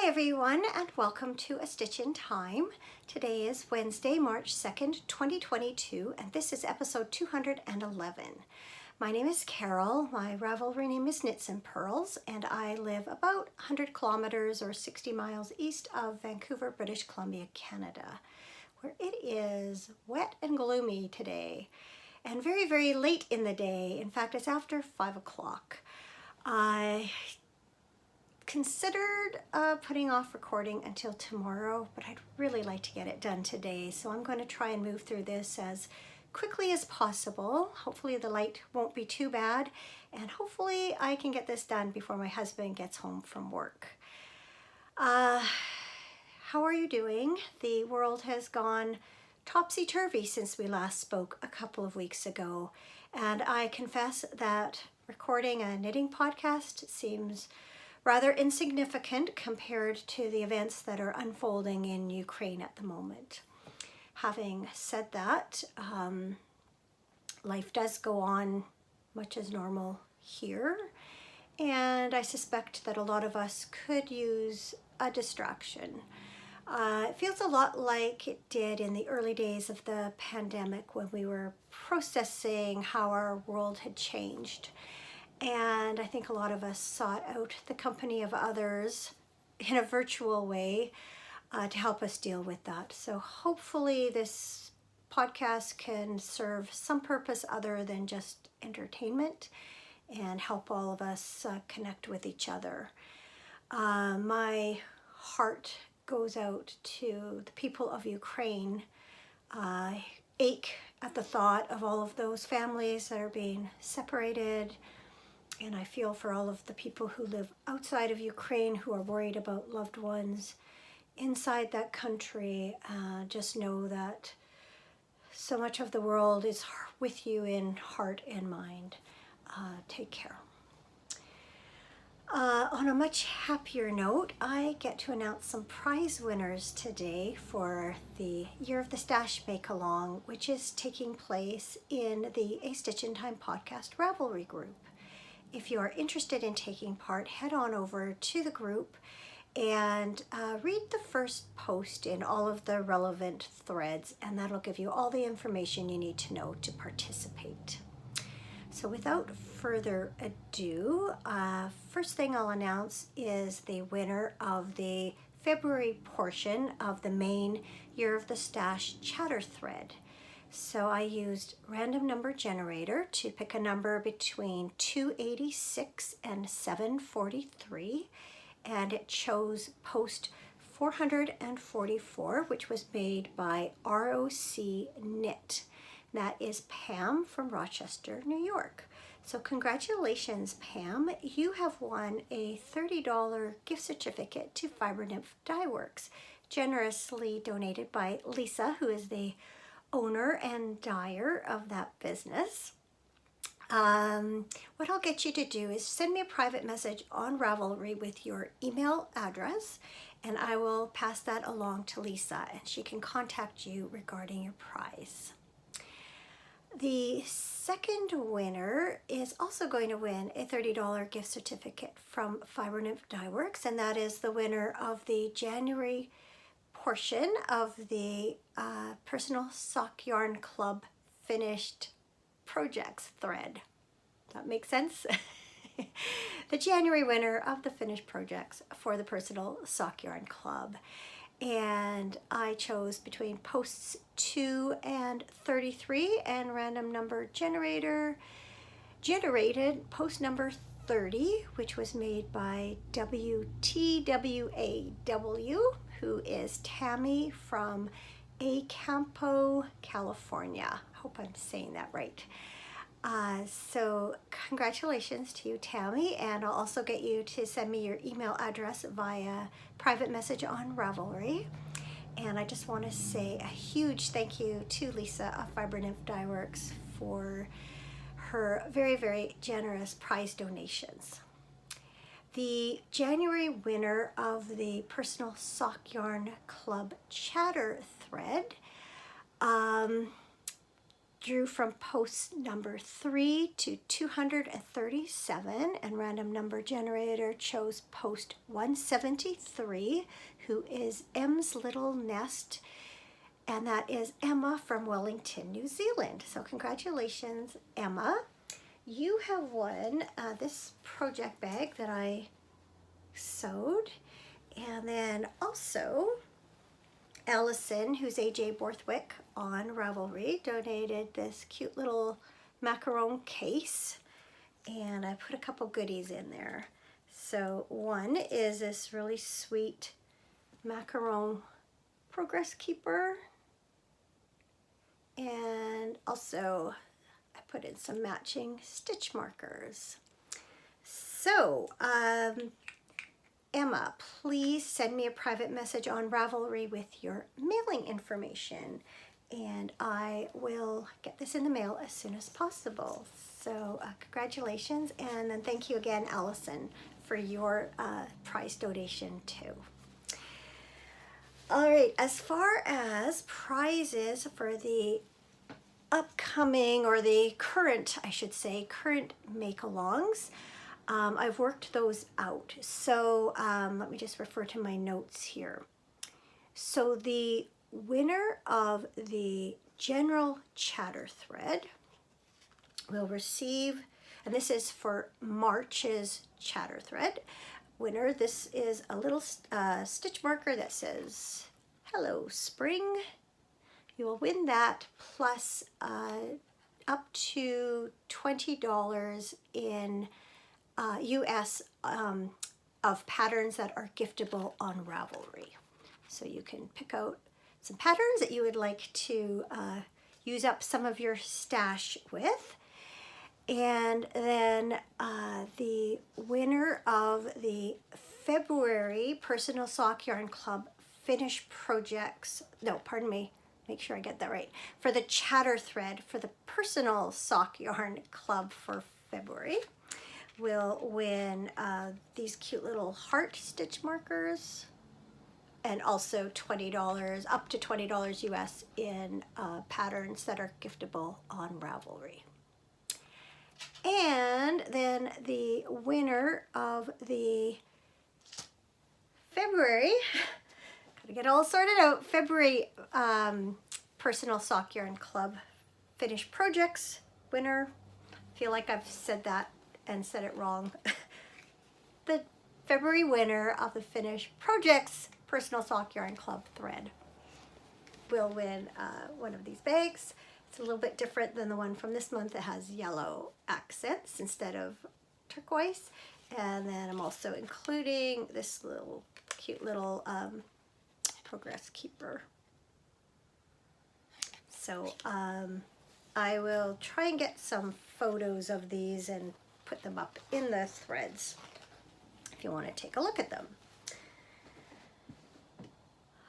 Hi everyone, and welcome to A Stitch in Time. Today is Wednesday, March 2nd, 2022, and this is episode 211. My name is Carol, my Ravelry name is Knits and Pearls, and I live about 100 kilometers or 60 miles east of Vancouver, British Columbia, Canada, where it is wet and gloomy today, and very, very late in the day. In fact, it's after 5 o'clock. I considered putting off recording until tomorrow, but I'd really like to get it done today. So I'm going to try and move through this as quickly as possible. Hopefully the light won't be too bad, and hopefully I can get this done before my husband gets home from work. How are you doing? The world has gone topsy-turvy since we last spoke a couple of weeks ago, and I confess that recording a knitting podcast seems rather insignificant compared to the events that are unfolding in Ukraine at the moment. Having said that, life does go on much as normal here, and I suspect that a lot of us could use a distraction. It feels a lot like it did in the early days of the pandemic when we were processing how our world had changed. And I think a lot of us sought out the company of others in a virtual way to help us deal with that. So hopefully this podcast can serve some purpose other than just entertainment and help all of us connect with each other. My heart goes out to the people of Ukraine. I ache at the thought of all of those families that are being separated. And I feel for all of the people who live outside of Ukraine who are worried about loved ones inside that country. Just know that so much of the world is with you in heart and mind. Take care. On a much happier note, I get to announce some prize winners today for the Year of the Stash Make-Along, which is taking place in the A Stitch in Time podcast Ravelry group. If you are interested in taking part, head on over to the group and read the first post in all of the relevant threads, and that'll give you all the information you need to know to participate. So without further ado, first thing I'll announce is the winner of the February portion of the main Year of the Stash chatter thread. So I used random number generator to pick a number between 286 and 743, and it chose post 444, which was made by ROC Knit. That is Pam from Rochester, New York. So congratulations, Pam. You have won a $30 gift certificate to Fiber Nymph Dye Works, generously donated by Lisa, who is the owner and dyer of that business. What I'll get you to do is send me a private message on Ravelry with your email address, and I will pass that along to Lisa, and she can contact you regarding your prize. The second winner is also going to win a $30 gift certificate from Fiber Nymph Dye Works, and that is the winner of the January portion of the Personal Sock Yarn Club Finished Projects thread. That makes sense? The January winner of the finished projects for the Personal Sock Yarn Club. And I chose between posts 2 and 33, and random number generator generated post number 30, which was made by WTWAW, who is Tammy from Acampo, California. I hope I'm saying that right. So congratulations to you, Tammy, and I'll also get you to send me your email address via private message on Ravelry. And I just want to say a huge thank you to Lisa of Fiber Nymph Dye Works for her very, very generous prize donations. The January winner of the Personal Sock Yarn Club chatter thread drew from post number 3 to 237, and random number generator chose post 173, who is M's Little Nest, and that is Emma from Wellington, New Zealand. So congratulations, Emma. You have won this project bag that I sewed, and then also Allison, who's AJ Borthwick on Ravelry, donated this cute little macaron case, and I put a couple goodies in there. So one is this really sweet macaron progress keeper, and also I put in some matching stitch markers. So Emma, please send me a private message on Ravelry with your mailing information, and I will get this in the mail as soon as possible. So congratulations, and then thank you again, Allison, for your prize donation too. All right, as far as prizes for the upcoming, or the current, I should say, current make-alongs, I've worked those out. So let me just refer to my notes here. So the winner of the general chatter thread will receive, and this is for March's chatter thread winner, this is a little stitch marker that says, "Hello Spring." You will win that plus up to $20 in US of patterns that are giftable on Ravelry. So you can pick out some patterns that you would like to use up some of your stash with. And then the winner of the February Personal Sock Yarn Club Finish Projects, no, pardon me, make sure I get that right, for the chatter thread for the Personal Sock Yarn Club for February, will win these cute little heart stitch markers, and also $20, up to $20 US in patterns that are giftable on Ravelry. And then the winner of the February, gotta get all sorted out, February Personal Sock Yarn Club Finish Projects winner, feel like I've said that and said it wrong. The February winner of the Finish Projects Personal Sock Yarn Club thread will win one of these bags. It's a little bit different than the one from this month. It has yellow accents instead of turquoise. And then I'm also including this little cute little progress keeper. So I will try and get some photos of these and put them up in the threads if you want to take a look at them.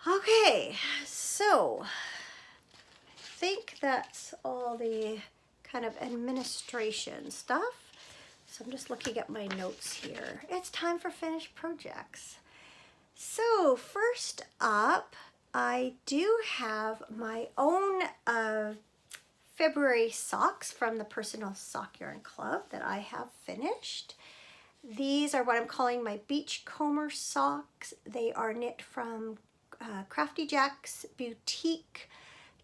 Okay, so I think that's all the kind of administration stuff. So I'm just looking at my notes here. It's time for finished projects. So first up, I do have my own February socks from the Personal Sock Yarn Club that I have finished. These are what I'm calling my Beachcomber socks. They are knit from Crafty Jack's Boutique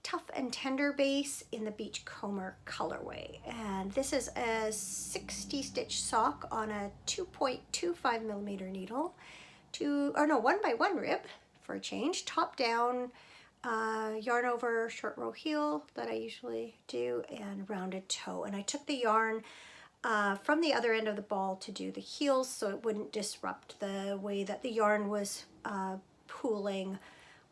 Tough and Tender base in the Beachcomber colorway. And this is a 60 stitch sock on a 2.25 millimeter needle, 1x1 rib for a change, top down, yarn over short row heel that I usually do, and rounded toe. And I took the yarn from the other end of the ball to do the heels so it wouldn't disrupt the way that the yarn was pooling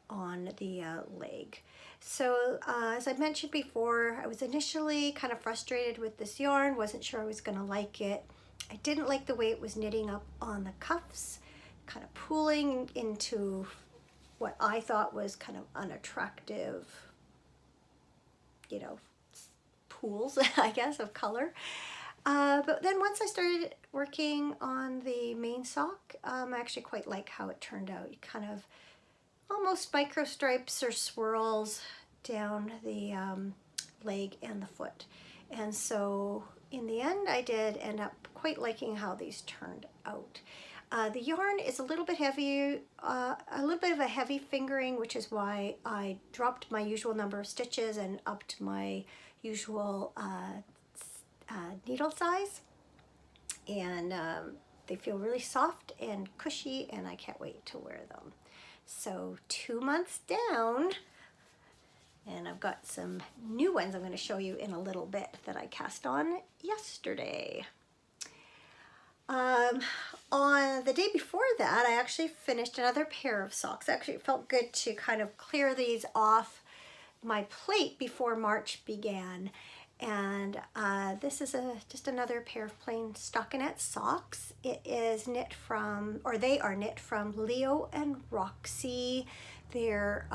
on the leg. So as I mentioned before, I was initially kind of frustrated with this yarn, wasn't sure I was going to like it. I didn't like the way it was knitting up on the cuffs, kind of pooling into what I thought was kind of unattractive, you know, pools, I guess, of color. But then once I started working on the main sock, I actually quite like how it turned out. You kind of almost micro stripes or swirls down the leg and the foot. And so in the end, I did end up quite liking how these turned out. The yarn is a little bit heavier, a little bit of a heavy fingering, which is why I dropped my usual number of stitches and upped my usual needle size. And they feel really soft and cushy, and I can't wait to wear them. So 2 months down, and I've got some new ones I'm going to show you in a little bit that I cast on yesterday. On the day before that, I actually finished another pair of socks. Actually, it felt good to kind of clear these off my plate before March began. And this is just another pair of plain stockinette socks. It is knit from, or they are knit from Leo and Roxy. They're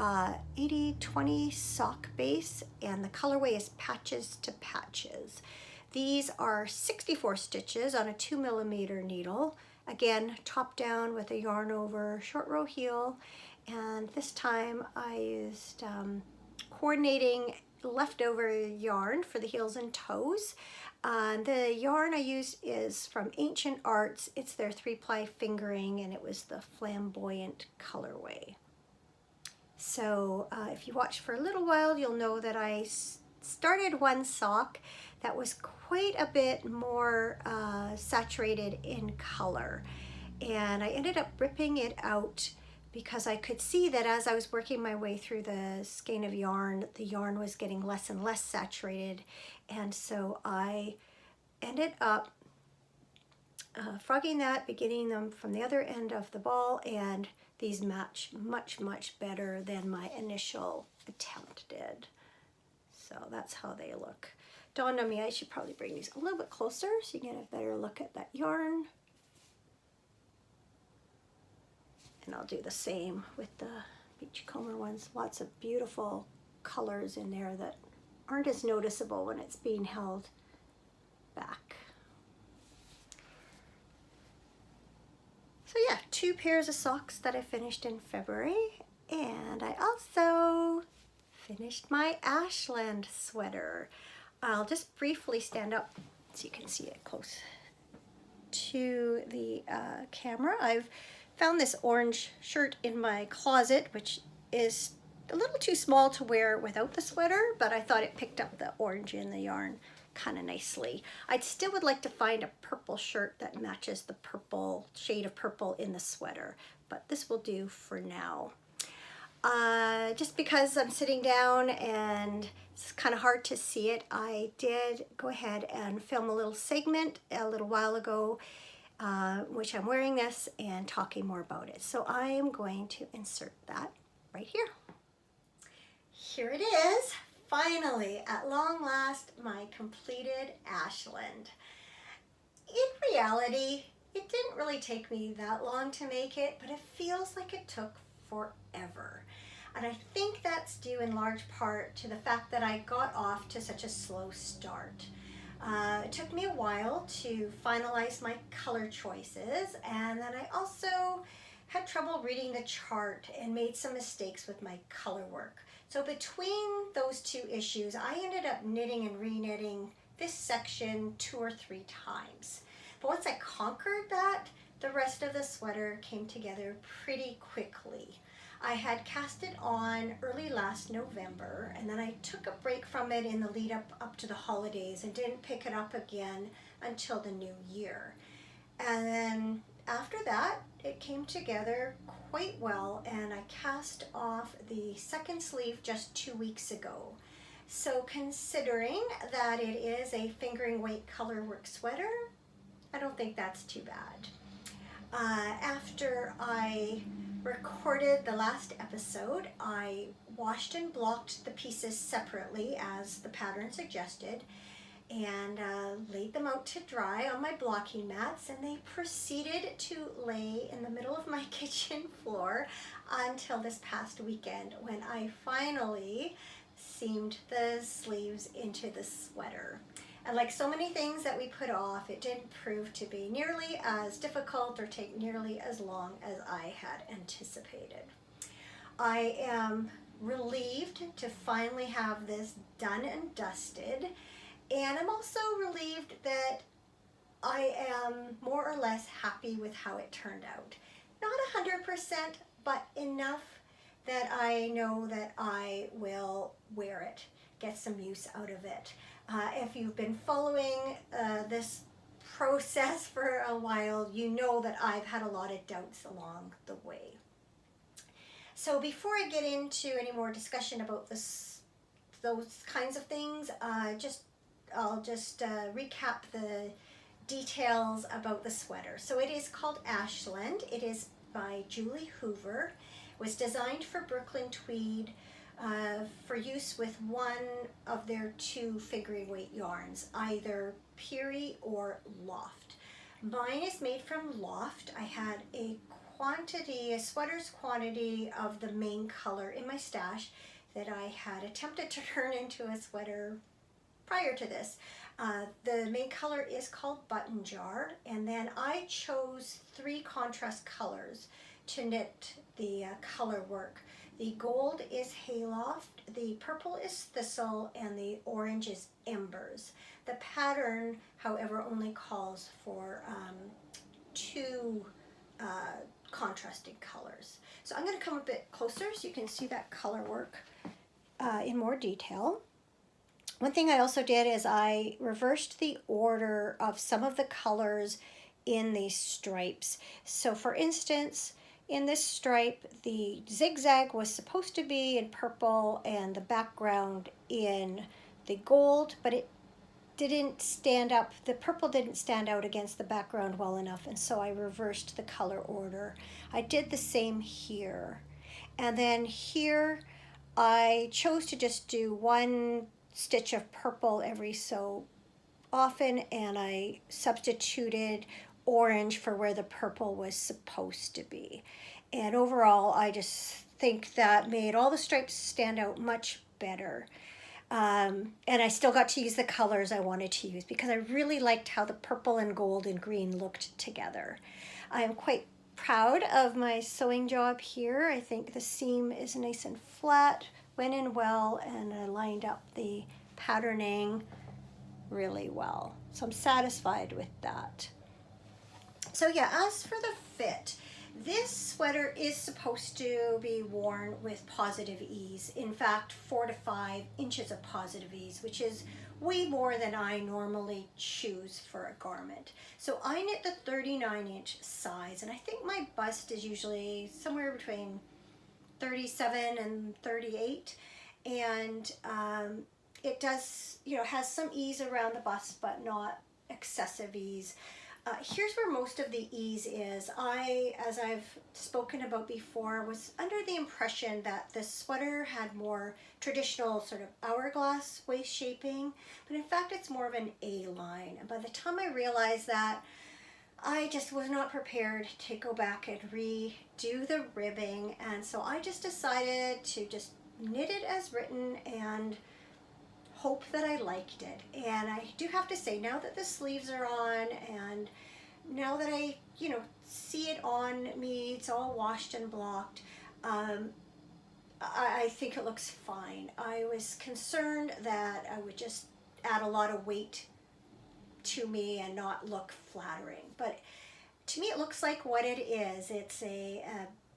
80-20 sock base, and the colorway is Patches to Patches. These are 64 stitches on a 2mm needle. Again, top down with a yarn over short row heel. And this time I used coordinating leftover yarn for the heels and toes. The yarn I used is from Ancient Arts. It's their 3-ply fingering, and it was the flamboyant colorway. So if you watch for a little while, you'll know that I started one sock that was quite a bit more saturated in color, and I ended up ripping it out because I could see that as I was working my way through the skein of yarn, the yarn was getting less and less saturated, and so I ended up frogging that, beginning them from the other end of the ball, and these match much, much better than my initial attempt did. So that's how they look. Dawned on me I should probably bring these a little bit closer so you get a better look at that yarn. And I'll do the same with the Beachcomber ones. Lots of beautiful colors in there that aren't as noticeable when it's being held back. So yeah, 2 pairs of socks that I finished in February. And I also finished my Ashland sweater. I'll just briefly stand up so you can see it close to the camera. I've found this orange shirt in my closet, which is a little too small to wear without the sweater, but I thought it picked up the orange in the yarn kind of nicely. I still would like to find a purple shirt that matches the purple shade of purple in the sweater, but this will do for now. Just because I'm sitting down and it's kind of hard to see it, I did go ahead and film a little segment a little while ago, which I'm wearing this and talking more about it. So I am going to insert that right here. Here it is, finally, at long last, my completed Ashland. In reality, it didn't really take me that long to make it, but it feels like it took forever. And I think that's due in large part to the fact that I got off to such a slow start. It took me a while to finalize my color choices, and then I also had trouble reading the chart and made some mistakes with my color work. So between those two issues, I ended up knitting and re-knitting this section 2 or 3 times. But once I conquered that, the rest of the sweater came together pretty quickly. I had cast it on early last November, and then I took a break from it in the lead up to the holidays and didn't pick it up again until the new year. And then after that, it came together quite well, and I cast off the second sleeve just 2 weeks ago. So considering that it is a fingering weight color work sweater, I don't think that's too bad. After I recorded the last episode, I washed and blocked the pieces separately as the pattern suggested, and laid them out to dry on my blocking mats, and they proceeded to lay in the middle of my kitchen floor until this past weekend when I finally seamed the sleeves into the sweater. And like so many things that we put off, it didn't prove to be nearly as difficult or take nearly as long as I had anticipated. I am relieved to finally have this done and dusted. And I'm also relieved that I am more or less happy with how it turned out. Not 100%, but enough that I know that I will wear it, get some use out of it. If you've been following this process for a while, you know that I've had a lot of doubts along the way. So before I get into any more discussion about those kinds of things, I'll just recap the details about the sweater. So it is called Ashland. It is by Julie Hoover. It was designed for Brooklyn Tweed for use with one of their two fingering weight yarns, either Peary or Loft. Mine is made from Loft. I had a sweater's quantity of the main color in my stash that I had attempted to turn into a sweater prior to this. The main color is called Button Jar, and then I chose 3 contrast colors to knit the color work. The gold is Hayloft, the purple is Thistle, and the orange is Embers. The pattern, however, only calls for 2 contrasting colors. So I'm going to come a bit closer so you can see that color work in more detail. One thing I also did is I reversed the order of some of the colors in these stripes. So for instance, in this stripe, the zigzag was supposed to be in purple and the background in the gold, but it didn't stand up. The purple didn't stand out against the background well enough, and so I reversed the color order. I did the same here. And then here, I chose to just do 1 stitch of purple every so often, and I substituted orange for where the purple was supposed to be. And overall, I just think that made all the stripes stand out much better. And I still got to use the colors I wanted to use because I really liked how the purple and gold and green looked together. I am quite proud of my sewing job here. I think the seam is nice and flat, went in well, and I lined up the patterning really well. So I'm satisfied with that. So yeah, as for the fit, this sweater is supposed to be worn with positive ease. In fact, 4 to 5 inches of positive ease, which is way more than I normally choose for a garment. So I knit the 39-inch size, and I think my bust is usually somewhere between 37 and 38. And it does, has some ease around the bust, but not excessive ease. Here's where most of the ease is. As I've spoken about before, was under the impression that this sweater had more traditional sort of hourglass waist shaping, but in fact it's more of an A-line. And by the time I realized that, I just was not prepared to go back and redo the ribbing, and so I just decided to just knit it as written and hope that I liked it. And I do have to say, now that the sleeves are on and now that I, see it on me, it's all washed and blocked, I think it looks fine. I was concerned that I would just add a lot of weight to me and not look flattering. But to me, it looks like what it is. It's a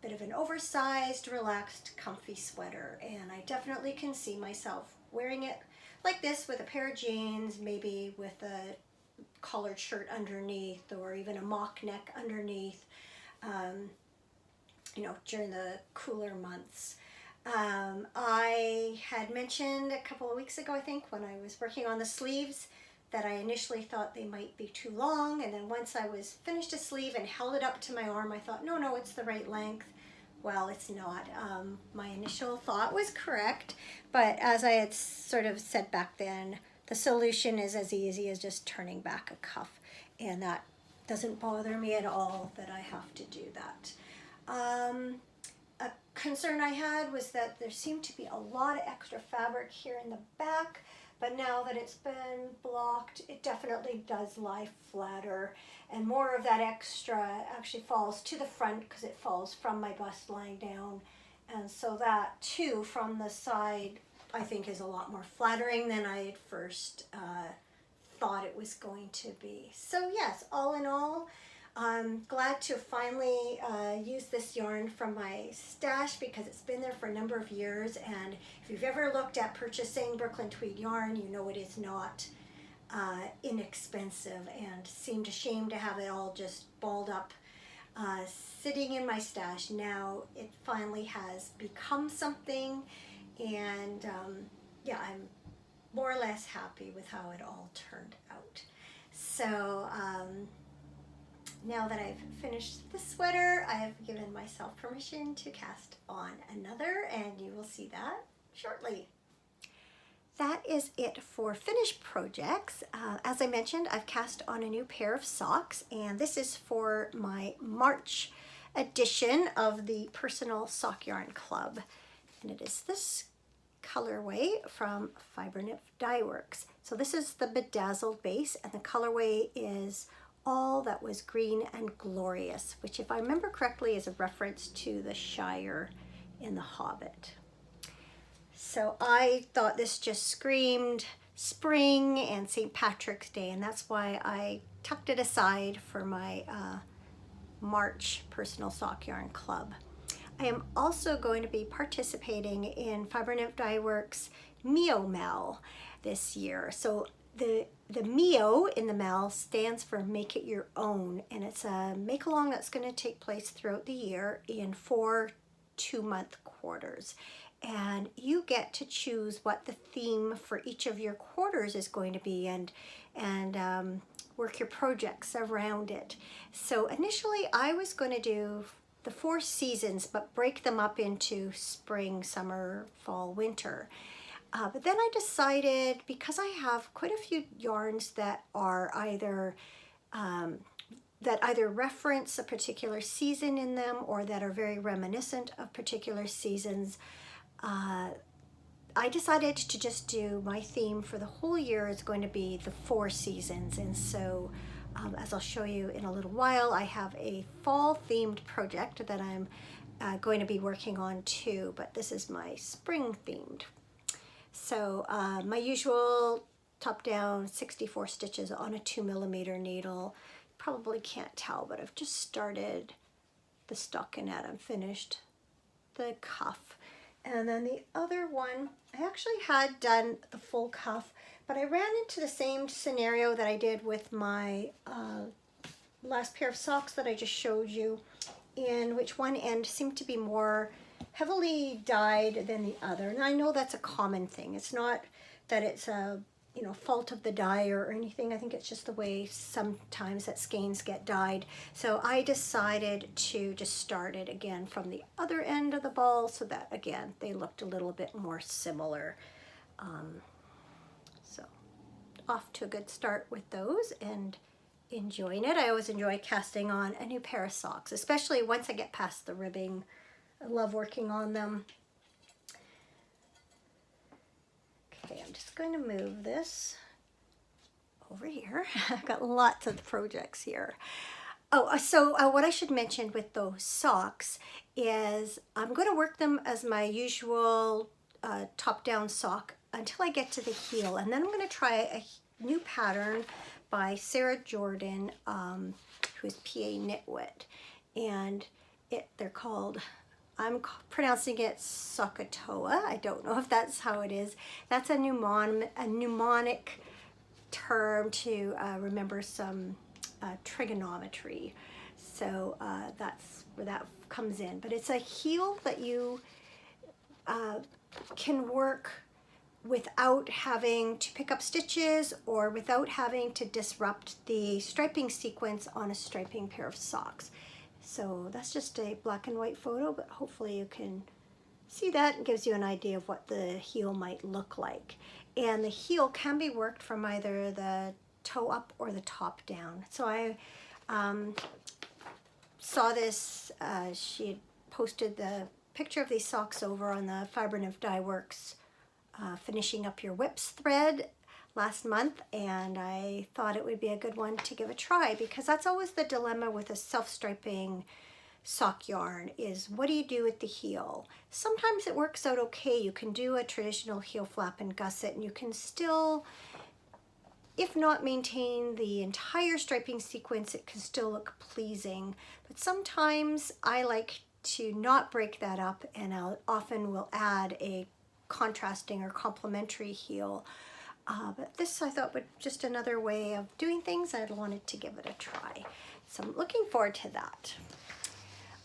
bit of an oversized, relaxed, comfy sweater. And I definitely can see myself wearing it like this with a pair of jeans, maybe with a collared shirt underneath, or even a mock neck underneath, during the cooler months. I had mentioned a couple of weeks ago, I think, when I was working on the sleeves, that I initially thought they might be too long, and then once I was finished a sleeve and held it up to my arm, I thought, no, it's the right length. Well, it's not. My initial thought was correct, but as I had sort of said back then, the solution is as easy as just turning back a cuff, and that doesn't bother me at all that I have to do that. A concern I had was that there seemed to be a lot of extra fabric here in the back, but now that it's been blocked, it definitely does lie flatter, and more of that extra actually falls to the front because it falls from my bust lying down And so that too from the side I think is a lot more flattering than I had first thought it was going to be. So yes, all in all, I'm glad to finally use this yarn from my stash because it's been there for a number of years, and if you've ever looked at purchasing Brooklyn Tweed yarn, you know it is not inexpensive, and seemed ashamed to have it all just balled up sitting in my stash. Now it finally has become something, and yeah, I'm more or less happy with how it all turned out. So now that I've finished the sweater, I have given myself permission to cast on another, and you will see that shortly. That is it for finished projects. As I mentioned, I've cast on a new pair of socks, and this is for my March edition of the Personal Sock Yarn Club. And it is this colorway from Fiber Nymph Dye Works. So this is the bedazzled base, and the colorway is All That Was Green and Glorious, which, if I remember correctly, is a reference to the Shire in The Hobbit. So I thought this just screamed spring and St. Patrick's Day, and that's why I tucked it aside for my March Personal Sock Yarn Club. I am also going to be participating in Fiber Nymph Dye Works Mio Mel this year. So the Mio in the Mel stands for Make It Your Own, and it's a make-along that's going to take place throughout the year in 4 2-month quarters. And you get to choose what the theme for each of your quarters is going to be, and work your projects around it. So initially I was going to do the 4 seasons, but break them up into spring, summer, fall, winter. But then I decided, because I have quite a few yarns that are either reference a particular season in them, or that are very reminiscent of particular seasons, I decided to just do my theme for the whole year is going to be the 4 seasons. And so as I'll show you in a little while, I have a fall themed project that I'm going to be working on too, but this is my spring themed. So my usual top down 64 stitches on a 2mm needle. Probably can't tell, but I've just started the stockinette. I'm finished the cuff. And then the other one, I actually had done the full cuff, but I ran into the same scenario that I did with my last pair of socks that I just showed you, in which one end seemed to be more heavily dyed than the other. And I know that's a common thing. It's not that it's a fault of the dyer or anything. I think it's just the way sometimes that skeins get dyed. So I decided to just start it again from the other end of the ball, so that again they looked a little bit more similar. So off to a good start with those and enjoying it. I always enjoy casting on a new pair of socks, especially once I get past the ribbing. I love working on them. Okay, I'm just going to move this over here. I've got lots of projects here. Oh, so what I should mention with those socks is I'm going to work them as my usual top-down sock until I get to the heel, and then I'm going to try a new pattern by Sarah Jordan, who is PA Knitwit, and they're called, I'm pronouncing it Sokotoa. I don't know if that's how it is. That's a mnemonic term to remember some trigonometry. So that's where that comes in. But it's a heel that you can work without having to pick up stitches or without having to disrupt the striping sequence on a striping pair of socks. So that's just a black and white photo, but hopefully you can see that. It gives you an idea of what the heel might look like. And the heel can be worked from either the toe up or the top down. So I saw this, she had posted the picture of these socks over on the Fiber Nymph Dye Works Finishing Up Your Whips thread last month, and I thought it would be a good one to give a try, because that's always the dilemma with a self-striping sock yarn is, what do you do with the heel? Sometimes it works out okay. You can do a traditional heel flap and gusset, and you can still, if not maintain the entire striping sequence, it can still look pleasing. But sometimes I like to not break that up, and I often will add a contrasting or complementary heel. But this I thought would just another way of doing things. I wanted to give it a try. So I'm looking forward to that.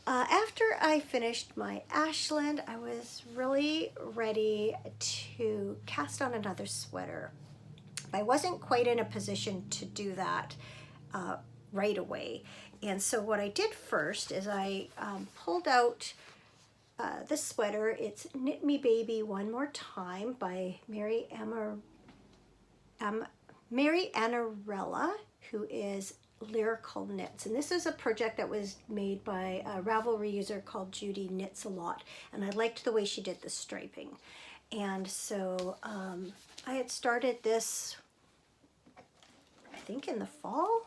After I finished my Ashland, I was really ready to cast on another sweater. I wasn't quite in a position to do that right away. And so what I did first is I pulled out this sweater. It's Knit Me Baby One More Time by Mary Annarella, who is Lyrical Knits. And this is a project that was made by a Ravelry user called Judy Knits a Lot. And I liked the way she did the striping. And so I had started this, I think in the fall.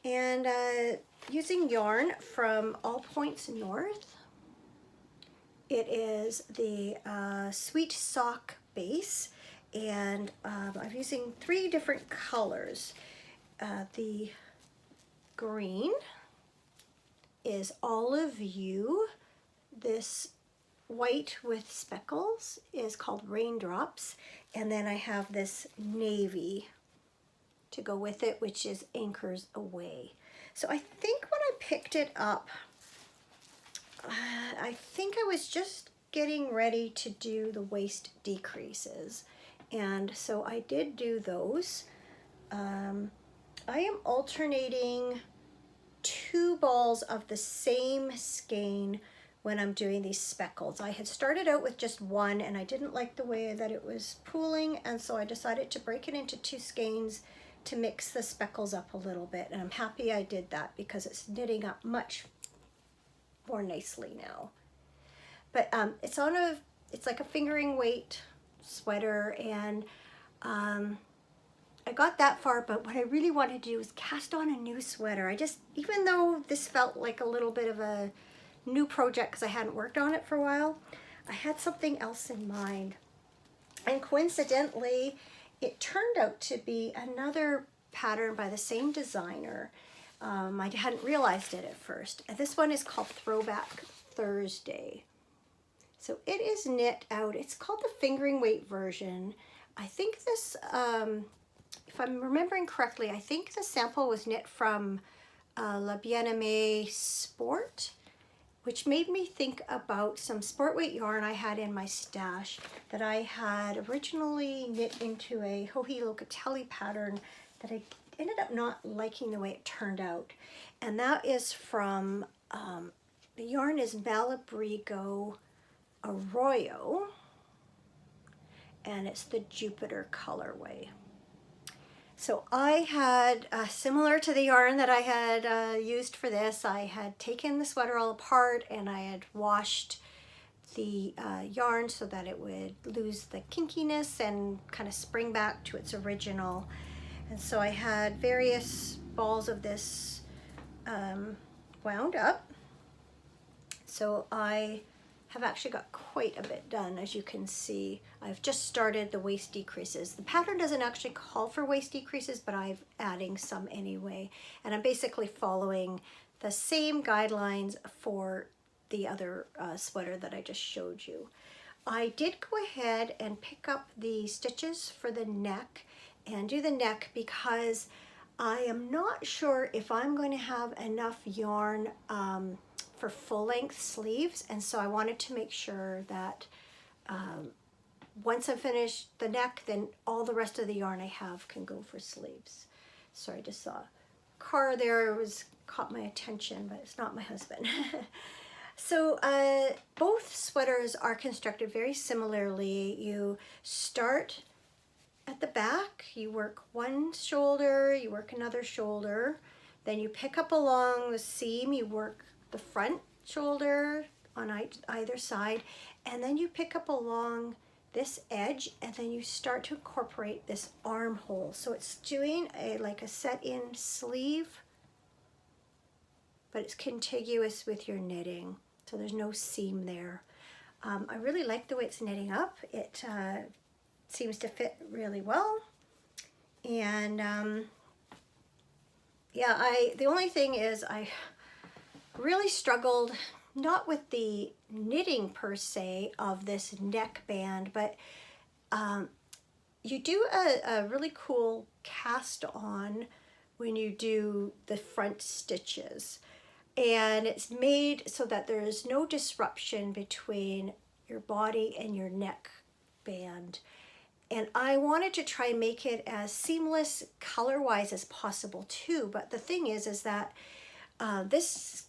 And using yarn from All Points North. It is the Sweet Sock base. And I'm using 3 different colors. The green is Olive You. This white with speckles is called Raindrops. And then I have this navy to go with it, which is Anchors Away. So I think when I picked it up, I think I was just getting ready to do the waist decreases. And so I did do those. I am alternating 2 balls of the same skein when I'm doing these speckles. I had started out with just 1 and I didn't like the way that it was pooling, and so I decided to break it into 2 skeins to mix the speckles up a little bit, and I'm happy I did that because it's knitting up much more nicely now. But it's like a fingering weight sweater, and I got that far, but what I really wanted to do was cast on a new sweater. Even though this felt like a little bit of a new project because I hadn't worked on it for a while, I had something else in mind. And coincidentally, it turned out to be another pattern by the same designer. I hadn't realized it at first. And this one is called Throwback Thursday. So it is knit out. It's called the fingering weight version. I think this, if I'm remembering correctly, I think the sample was knit from La Bien-Aimée Sport, which made me think about some sport weight yarn I had in my stash that I had originally knit into a Joji Locatelli pattern that I ended up not liking the way it turned out. And that is from, the yarn is Malabrigo Arroyo, and it's the Jupiter colorway. So I had, similar to the yarn that I had used for this, I had taken the sweater all apart and I had washed the yarn so that it would lose the kinkiness and kind of spring back to its original. And so I had various balls of this wound up. So I have actually got quite a bit done, as you can see. I've just started the waist decreases. The pattern doesn't actually call for waist decreases, but I'm adding some anyway. And I'm basically following the same guidelines for the other sweater that I just showed you. I did go ahead and pick up the stitches for the neck and do the neck because I am not sure if I'm going to have enough yarn for full-length sleeves, and so I wanted to make sure that once I finish the neck, then all the rest of the yarn I have can go for sleeves. Sorry, I just saw a car there, caught my attention, but it's not my husband. So both sweaters are constructed very similarly. You start at the back, you work one shoulder, you work another shoulder, then you pick up along the seam, you work the front shoulder on either side, and then you pick up along this edge, and then you start to incorporate this armhole. So it's doing like a set-in sleeve but it's contiguous with your knitting, so there's no seam there. I really like the way it's knitting up. It seems to fit really well. And yeah, the only thing is I really struggled, not with the knitting per se of this neckband, but you do a really cool cast on when you do the front stitches. And it's made so that there is no disruption between your body and your neck band. And I wanted to try and make it as seamless color-wise as possible too. But the thing is that these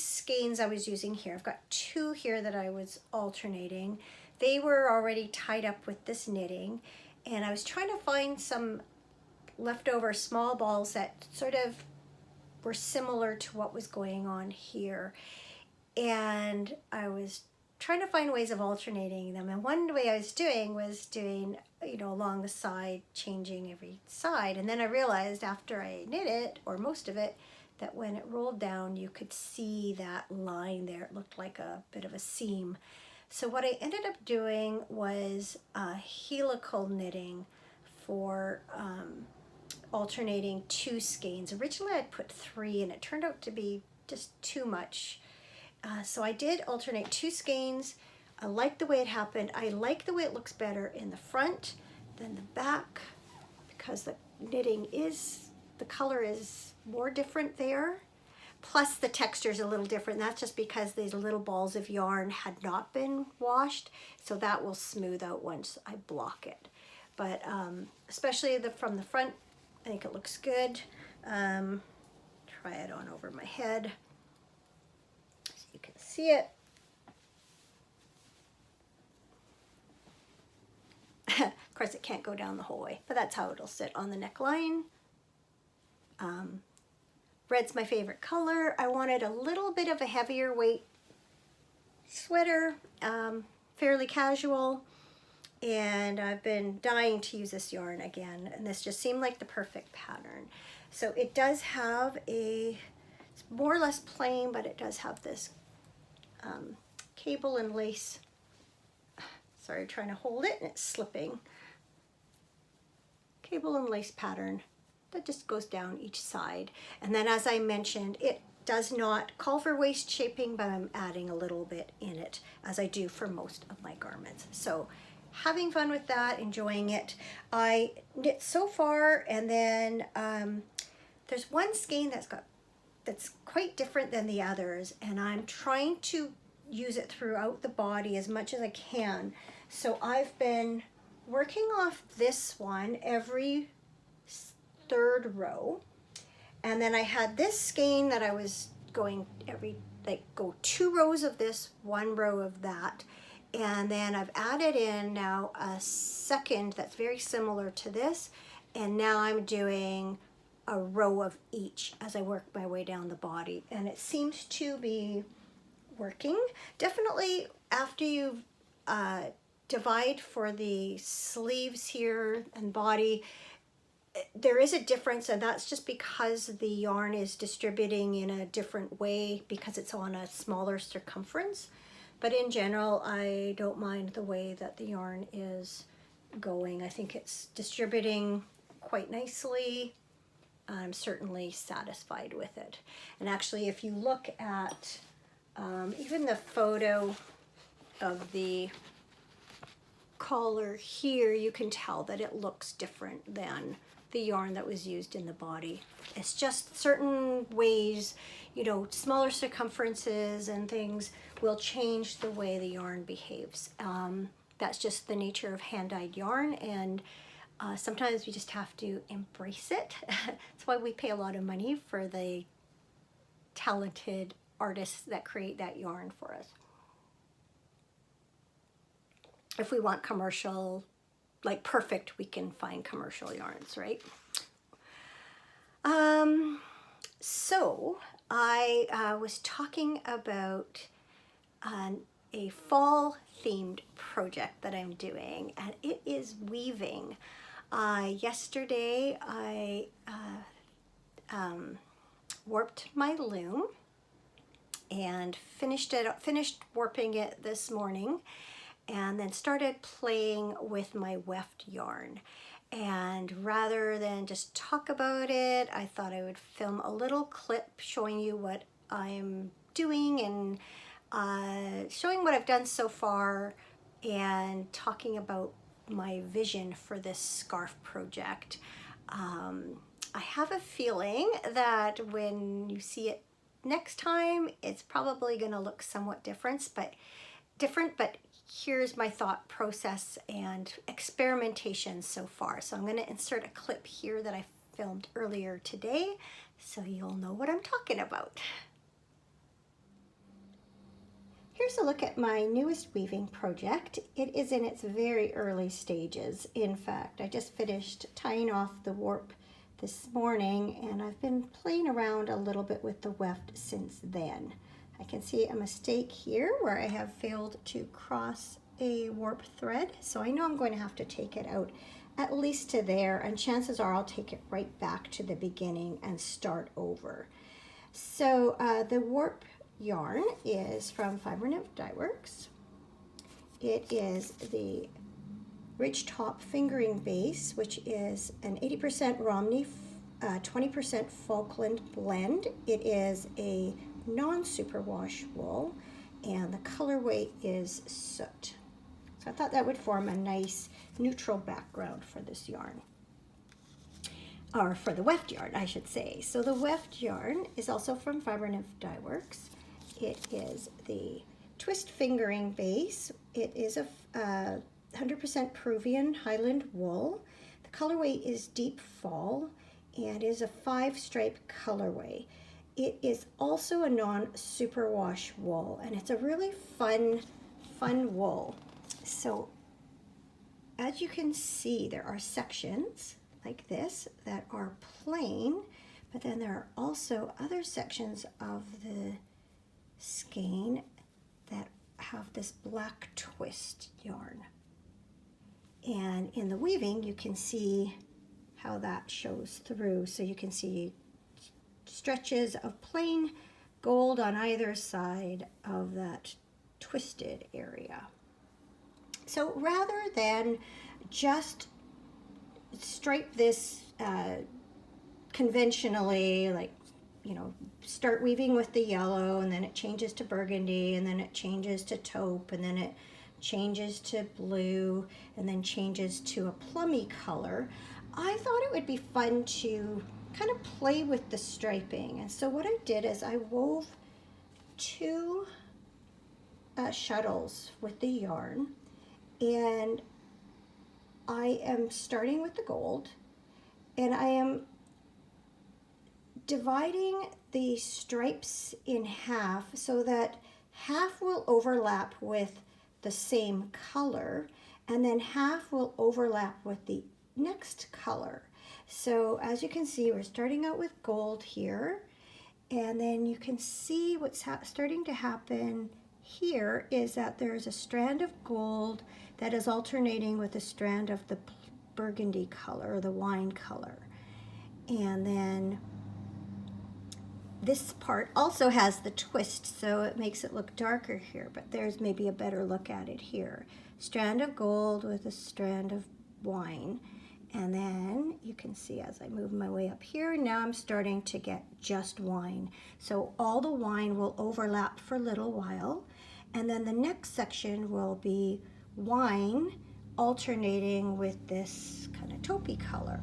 skeins I was using here, I've got two here that I was alternating. They were already tied up with this knitting, and I was trying to find some leftover small balls that sort of were similar to what was going on here. And I was trying to find ways of alternating them. And one way I was doing, you know, along the side, changing every side. And then I realized after I knit it, or most of it, that when it rolled down, you could see that line there. It looked like a bit of a seam. So what I ended up doing was helical knitting for alternating two skeins. Originally I'd put 3, and it turned out to be just too much. So I did alternate 2 skeins. I like the way it happened. I like the way it looks better in the front than the back, because the knitting the color is more different there. Plus the texture is a little different. That's just because these little balls of yarn had not been washed. So that will smooth out once I block it. But especially from the front, I think it looks good. Try it on over my head so you can see it. Of course, it can't go down the whole way, but that's how it'll sit on the neckline. Red's my favorite color. I wanted a little bit of a heavier weight sweater, fairly casual. And I've been dying to use this yarn again, and this just seemed like the perfect pattern. So it does have it's more or less plain, but it does have this cable and lace. Sorry, trying to hold it and it's slipping. Cable and lace pattern that just goes down each side. And then, as I mentioned, it does not call for waist shaping, but I'm adding a little bit in it, as I do for most of my garments. So having fun with that, enjoying it. I knit so far, and then there's one skein that's quite different than the others, and I'm trying to use it throughout the body as much as I can. So I've been working off this one every 3rd row, and then I had this skein that I was going go 2 rows of this, 1 row of that. And then I've added in now a second that's very similar to this, and now I'm doing a row of each as I work my way down the body, and it seems to be working. Definitely after you divide for the sleeves here and body, there is a difference, and that's just because the yarn is distributing in a different way because it's on a smaller circumference. But in general, I don't mind the way that the yarn is going. I think it's distributing quite nicely. I'm certainly satisfied with it. And actually, if you look at even the photo of the collar here, you can tell that it looks different than the yarn that was used in the body. It's just certain ways, you know, smaller circumferences and things will change the way the yarn behaves. That's just the nature of hand-dyed yarn, and sometimes we just have to embrace it. That's why we pay a lot of money for the talented artists that create that yarn for us. If we want commercial, like perfect, we can find commercial yarns, right? So I was talking about a fall themed project that I'm doing, and it is weaving. Yesterday I warped my loom, and finished warping it this morning, and then started playing with my weft yarn. And rather than just talk about it, I thought I would film a little clip showing you what I'm doing and showing what I've done so far and talking about my vision for this scarf project. I have a feeling that when you see it next time, it's probably going to look somewhat different, but here's my thought process and experimentation so far. So I'm going to insert a clip here that I filmed earlier today so you'll know what I'm talking about. Here's a look at my newest weaving project. It is in its very early stages. In fact, I just finished tying off the warp this morning, and I've been playing around a little bit with the weft since then. I can see a mistake here where I have failed to cross a warp thread, so I know I'm going to have to take it out at least to there, and chances are I'll take it right back to the beginning and start over. So the warp yarn is from Fiber Nymph Dye Works. It is the Ridgetop Fingering Base, which is an 80% Romney, 20% Falkland blend. It is a non-superwash wool, and the colorway is Soot. So I thought that would form a nice neutral background for this yarn, or for the weft yarn, I should say. So the weft yarn is also from Fiber Nymph Dye Works. It is the Twist Fingering Base. It is a 100% Peruvian Highland wool. The colorway is Deep Fall and is a 5-stripe colorway. It is also a non-superwash wool, and it's a really fun wool. So as you can see, there are sections like this that are plain, but then there are also other sections of the skein that have this black twist yarn. And in the weaving, you can see how that shows through. So you can see stretches of plain gold on either side of that twisted area. So rather than just stripe this conventionally, like, you know, start weaving with the yellow and then it changes to burgundy and then it changes to taupe and then it changes to blue and then changes to a plummy color, I thought it would be fun to kind of play with the striping. And so what I did is I wove 2 shuttles with the yarn, and I am starting with the gold, and I am dividing the stripes in half so that half will overlap with the same color and then half will overlap with the next color. So as you can see, we're starting out with gold here, and then you can see what's starting to happen here is that there's a strand of gold that is alternating with a strand of the burgundy color, or the wine color. And then this part also has the twist, so it makes it look darker here, but there's maybe a better look at it here. Strand of gold with a strand of wine. And then you can see as I move my way up here, now I'm starting to get just wine. So all the wine will overlap for a little while, and then the next section will be wine alternating with this kind of taupey color.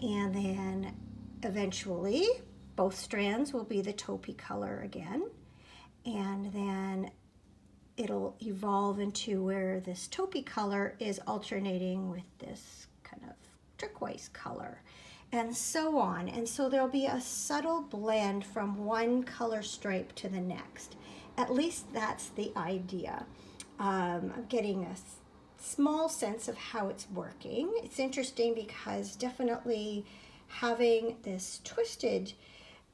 And then eventually both strands will be the taupey color again, and then it'll evolve into where this taupey color is alternating with this kind of turquoise color, and so on. And so there'll be a subtle blend from one color stripe to the next. At least that's the idea. I'm getting a small sense of how it's working. It's interesting because definitely having this twisted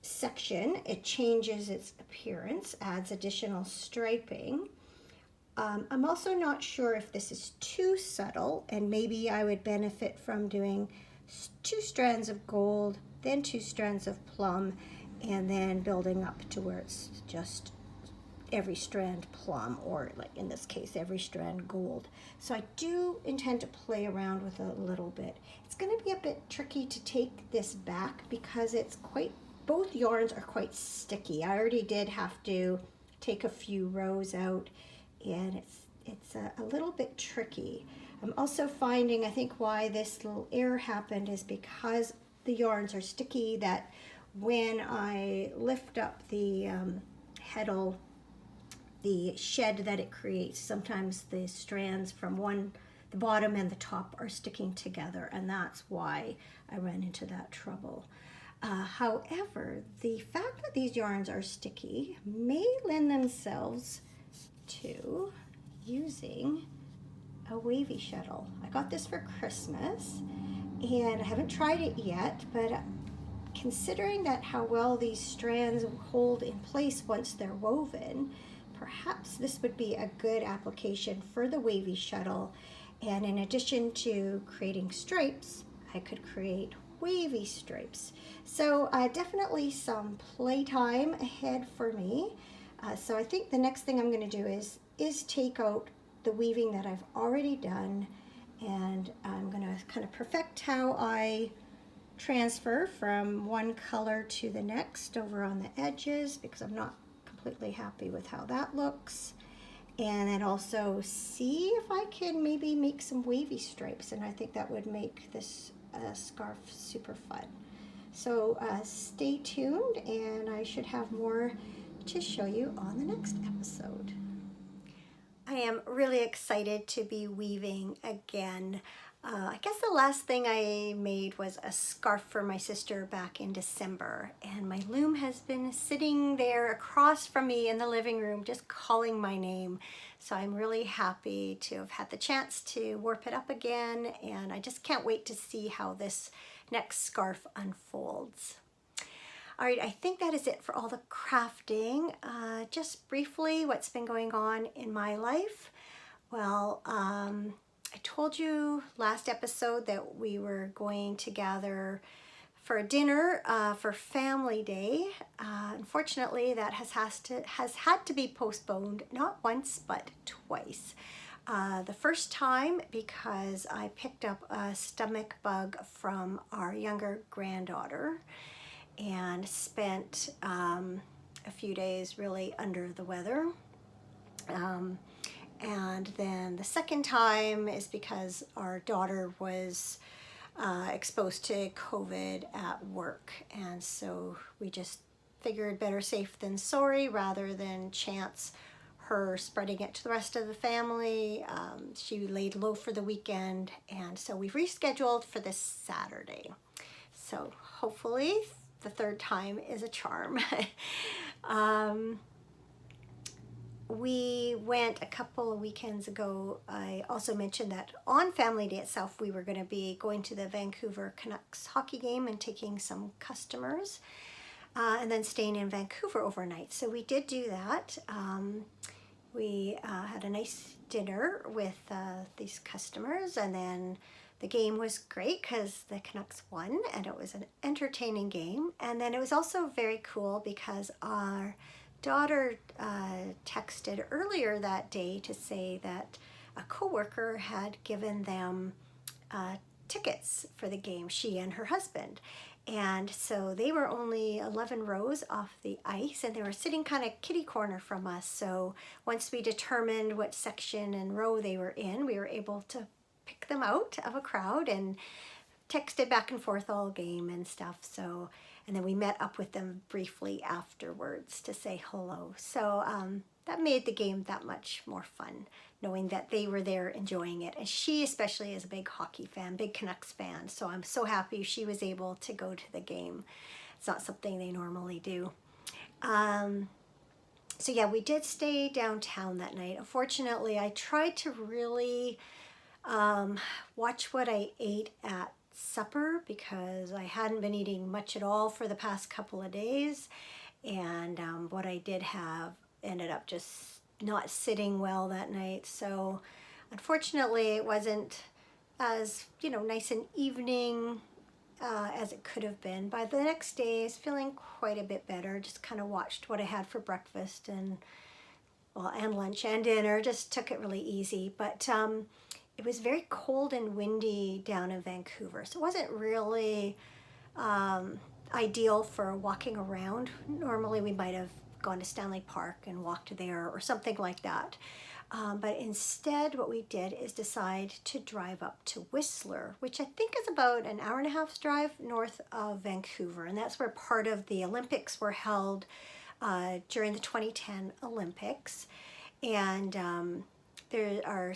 section, it changes its appearance, adds additional striping. I'm also not sure if this is too subtle, and maybe I would benefit from doing 2 strands of gold, then 2 strands of plum, and then building up to where it's just every strand plum, or like in this case every strand gold. So I do intend to play around with it a little bit. It's going to be a bit tricky to take this back because it's quite, both yarns are quite sticky. I already did have to take a few rows out, and it's a little bit tricky. I'm also finding, I think why this little error happened is because the yarns are sticky, that when I lift up the heddle, the shed that it creates, sometimes the strands from the bottom and the top are sticking together, and that's why I ran into that trouble. However, the fact that these yarns are sticky may lend themselves to using a wavy shuttle. I got this for Christmas, and I haven't tried it yet, but considering that how well these strands hold in place once they're woven, perhaps this would be a good application for the wavy shuttle. And in addition to creating stripes, I could create wavy stripes. So definitely some playtime ahead for me. So I think the next thing I'm going to do is take out the weaving that I've already done, and I'm going to kind of perfect how I transfer from one color to the next over on the edges, because I'm not completely happy with how that looks. And then also see if I can maybe make some wavy stripes, and I think that would make this scarf super fun. So stay tuned, and I should have more to show you on the next episode. I am really excited to be weaving again. I guess the last thing I made was a scarf for my sister back in December, and my loom has been sitting there across from me in the living room just calling my name. So I'm really happy to have had the chance to warp it up again, and I just can't wait to see how this next scarf unfolds. All right, I think that is it for all the crafting. Just briefly, what's been going on in my life? Well, I told you last episode that we were going to gather for a dinner for Family Day. Unfortunately, that has had to be postponed, not once, but twice. The first time because I picked up a stomach bug from our younger granddaughter and spent a few days really under the weather. And then the second time is because our daughter was exposed to COVID at work. And so we just figured better safe than sorry rather than chance her spreading it to the rest of the family. She laid low for the weekend, and so we've rescheduled for this Saturday. So hopefully the third time is a charm. We went a couple of weekends ago. I also mentioned that on Family Day itself, we were going to be going to the Vancouver Canucks hockey game and taking some customers, and then staying in Vancouver overnight. So we did do that. We had a nice dinner with these customers, and then the game was great because the Canucks won, and it was an entertaining game. And then it was also very cool because our daughter texted earlier that day to say that a coworker had given them tickets for the game, she and her husband. And so they were only 11 rows off the ice, and they were sitting kind of kitty corner from us. So once we determined what section and row they were in, we were able to pick them out of a crowd and texted back and forth all game and stuff. So, and then we met up with them briefly afterwards to say hello. So that made the game that much more fun, knowing that they were there enjoying it. And she especially is a big hockey fan, big Canucks fan. So I'm so happy she was able to go to the game. It's not something they normally do. So yeah, we did stay downtown that night. Unfortunately, I tried to really watch what I ate at supper because I hadn't been eating much at all for the past couple of days, and what I did have ended up just not sitting well that night. So unfortunately it wasn't as nice an evening as it could have been. By the next day, I was feeling quite a bit better. Just kind of watched what I had for breakfast and, well, and lunch and dinner. Just took it really easy. But it was very cold and windy down in Vancouver, so it wasn't really ideal for walking around. Normally we might have gone to Stanley Park and walked there or something like that. But instead what we did is decide to drive up to Whistler, which I think is about an hour and a half's drive north of Vancouver. And that's where part of the Olympics were held during the 2010 Olympics. And there are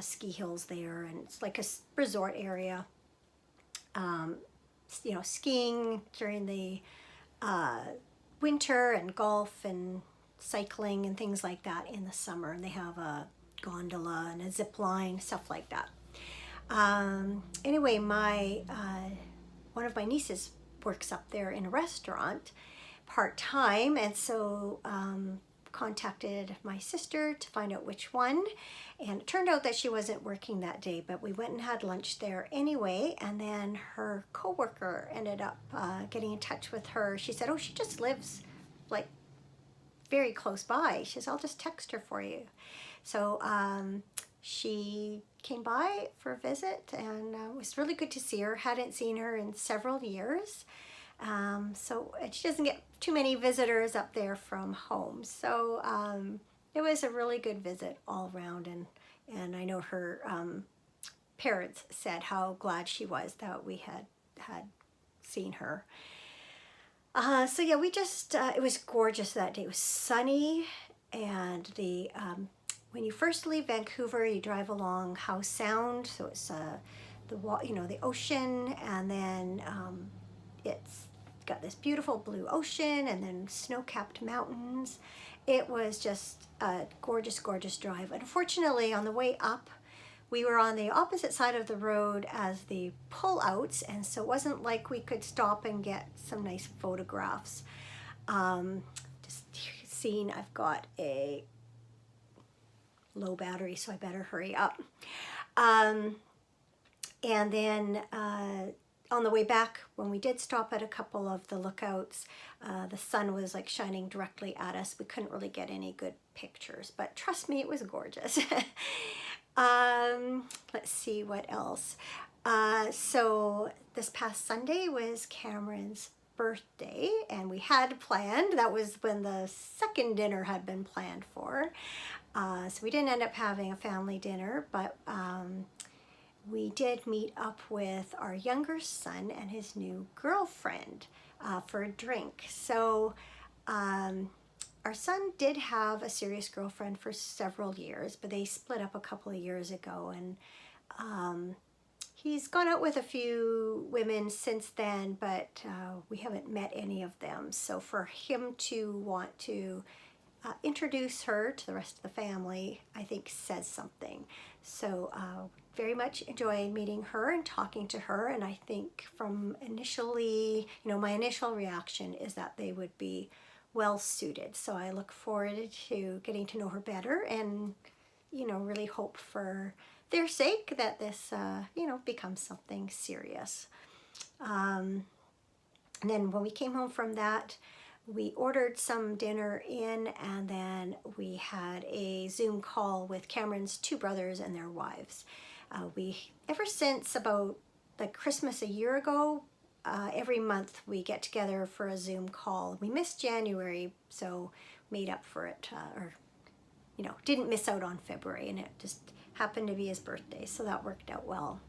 ski hills there, and it's like a resort area. You know, skiing during the winter and golf and cycling and things like that in the summer. And they have a gondola and a zip line, stuff like that. Anyway, one of my nieces works up there in a restaurant part-time, and so contacted my sister to find out which one, and it turned out that she wasn't working that day, but we went and had lunch there anyway. And then her coworker ended up getting in touch with her. She said, oh, she just lives like very close by. She says, I'll just text her for you. So she came by for a visit, and it was really good to see her. Hadn't seen her in several years. And she doesn't get too many visitors up there from home. So it was a really good visit all around, and I know her parents said how glad she was that we had seen her. So yeah, we just, it was gorgeous that day. It was sunny, and when you first leave Vancouver, you drive along Howe Sound, so it's the ocean, and then it's got this beautiful blue ocean and then snow-capped mountains. It was just a gorgeous, gorgeous drive. Unfortunately, on the way up, we were on the opposite side of the road as the pullouts, and so it wasn't like we could stop and get some nice photographs. Just seeing, I've got a low battery, so I better hurry up. And then on the way back, when we did stop at a couple of the lookouts, the sun was like shining directly at us. We couldn't really get any good pictures, but trust me, it was gorgeous. Let's see what else. So this past Sunday was Cameron's birthday, and we had planned, that was when the second dinner had been planned for. So we didn't end up having a family dinner, but we did meet up with our younger son and his new girlfriend for a drink. So our son did have a serious girlfriend for several years, but they split up a couple of years ago, and he's gone out with a few women since then, but we haven't met any of them. So for him to want to introduce her to the rest of the family, I think says something. So very much enjoyed meeting her and talking to her, and I think from initially, my initial reaction is that they would be well suited. So I look forward to getting to know her better, and really hope for their sake that this becomes something serious. And then when we came home from that, we ordered some dinner in, and then we had a Zoom call with Cameron's two brothers and their wives. Ever since about the Christmas a year ago, every month we get together for a Zoom call. We missed January, so made up for it, didn't miss out on February, and it just happened to be his birthday, so that worked out well.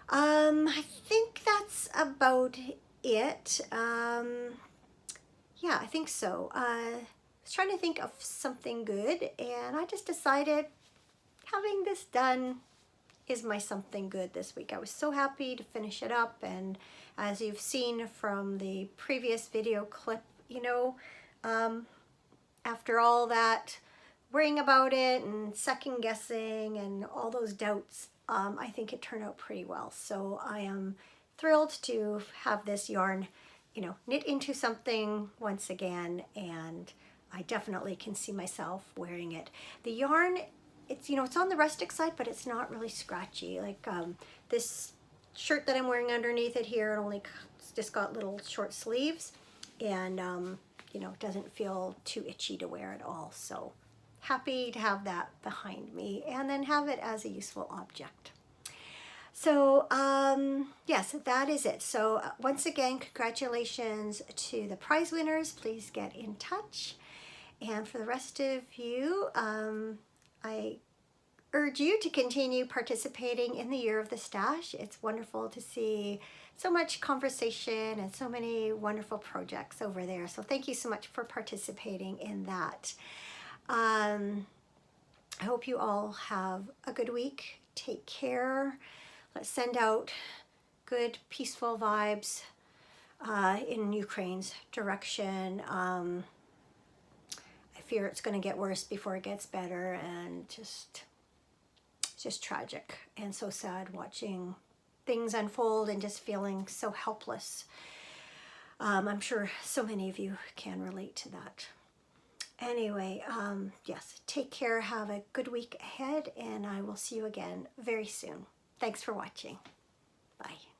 I think that's about it. Yeah, I think so. I was trying to think of something good, and I just decided having this done is my something good this week. I was so happy to finish it up, and as you've seen from the previous video clip, after all that worrying about it and second guessing and all those doubts, I think it turned out pretty well. So I am thrilled to have this yarn, knit into something once again, and I definitely can see myself wearing it. The yarn, it's on the rustic side, but it's not really scratchy. Like this shirt that I'm wearing underneath it here, it's just got little short sleeves, and you know, it doesn't feel too itchy to wear at all. So happy to have that behind me and then have it as a useful object. So yes, that is it. So once again, congratulations to the prize winners. Please get in touch. And for the rest of you, I urge you to continue participating in the Year of the Stash. It's wonderful to see so much conversation and so many wonderful projects over there. So thank you so much for participating in that. I hope you all have a good week. Take care. Let's send out good, peaceful vibes in Ukraine's direction. I fear it's going to get worse before it gets better, and it's just tragic and so sad watching things unfold and just feeling so helpless. I'm sure so many of you can relate to that. Anyway, yes, take care, have a good week ahead, and I will see you again very soon. Thanks for watching. Bye.